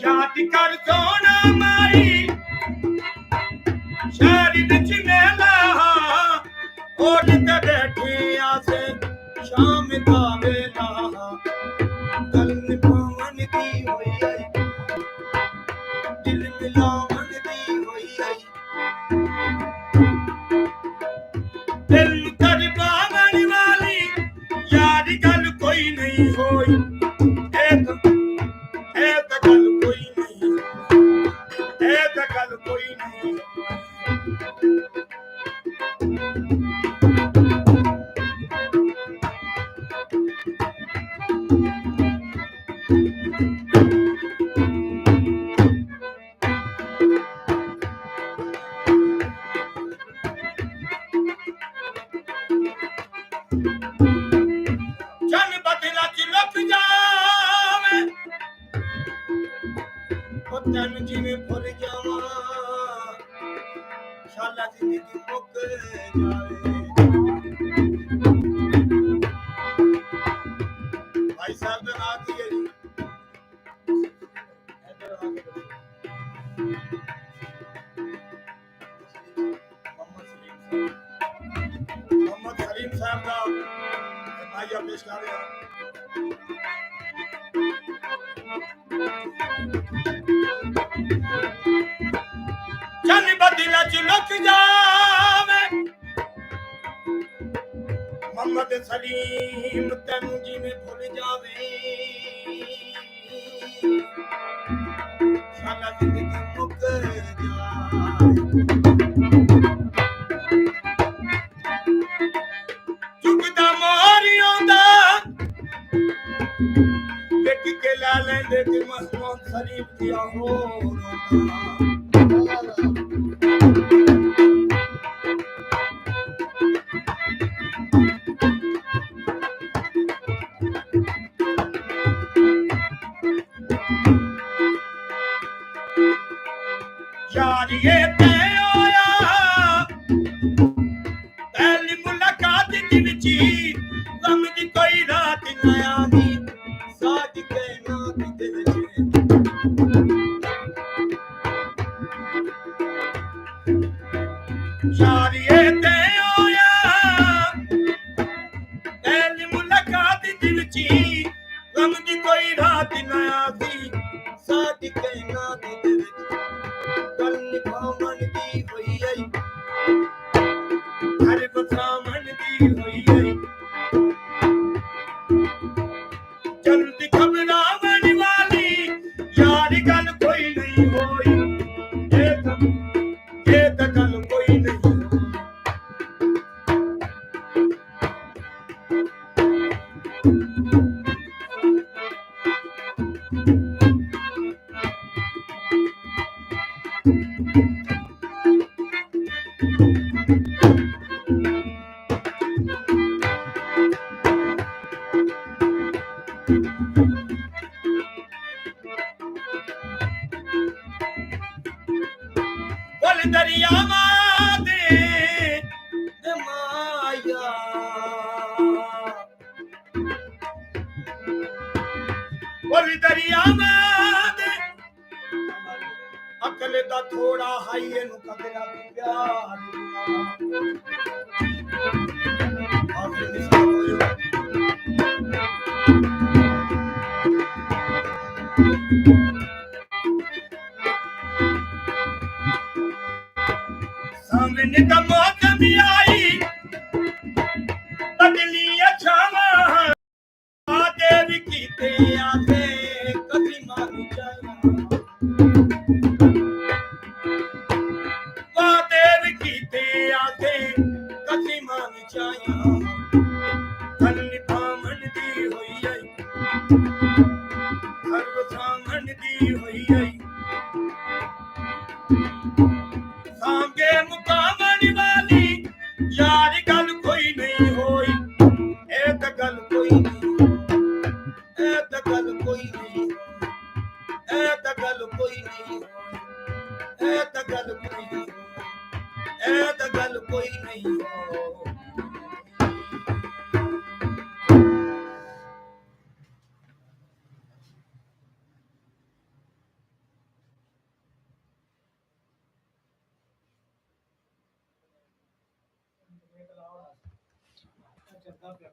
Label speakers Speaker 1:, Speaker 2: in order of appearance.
Speaker 1: याद कर सोना माई शहर विच मेला ओढ़ ते बैठे आसे शाम दा वेला गल निभावन दी होई आई दिल मिलावन दी होई आई दिल कर पावन वाली यार गल कोई नहीं होई गल कोई नहीं गल कोई नहीं चन बदला च लुक जावे ओ तन जिवें भुल जावा शाला जिंदगी मुक जावे भाई साहब दा नाम की है जी मोहम्मद सलीम साहब का भाई पेश कर रहे हैं चन बदला च लुक जावे मोहम्मद सलीम तेनू जिवें भुल जावे शाला जिंदगी मुक जाए चुकदा मोरी आंदा बेटी के ला लेंदे ते मोहम्मद सलीम दिया हो यार ये ते होया पहली मुलाकात दी विची गम दी कोई रात ना आवी साथ के नात दे विच यार ये ते होया पहली मुलाकात दी विची गम दी कोई रात ना आवी साथ के नात दे विच गल निभावन दी होई आई हर बसावन दी होई आई जल्दी घबरावन वाली यार गल कोई नहीं होई ये तो गल कोई नहीं बोल दरियावा दे माया बोल दरियावा दे अकल दा थोड़ा हाई एनु कदरा प्यार सामने का मौसम आई बदली छावा देव कीते आते कभी मारू जाया देव कीते आते कभी मारू जाया गल निभावन दी होई आई हर सामन दी होई आई सांगे मुकावन वाली यार गल कोई नहीं होई ए त गल कोई नहीं ए त गल कोई नहीं ए त गल कोई नहीं ए त गल कोई नहीं ए त गल कोई नहीं
Speaker 2: ਚੱਲਦਾ ਪਿਆ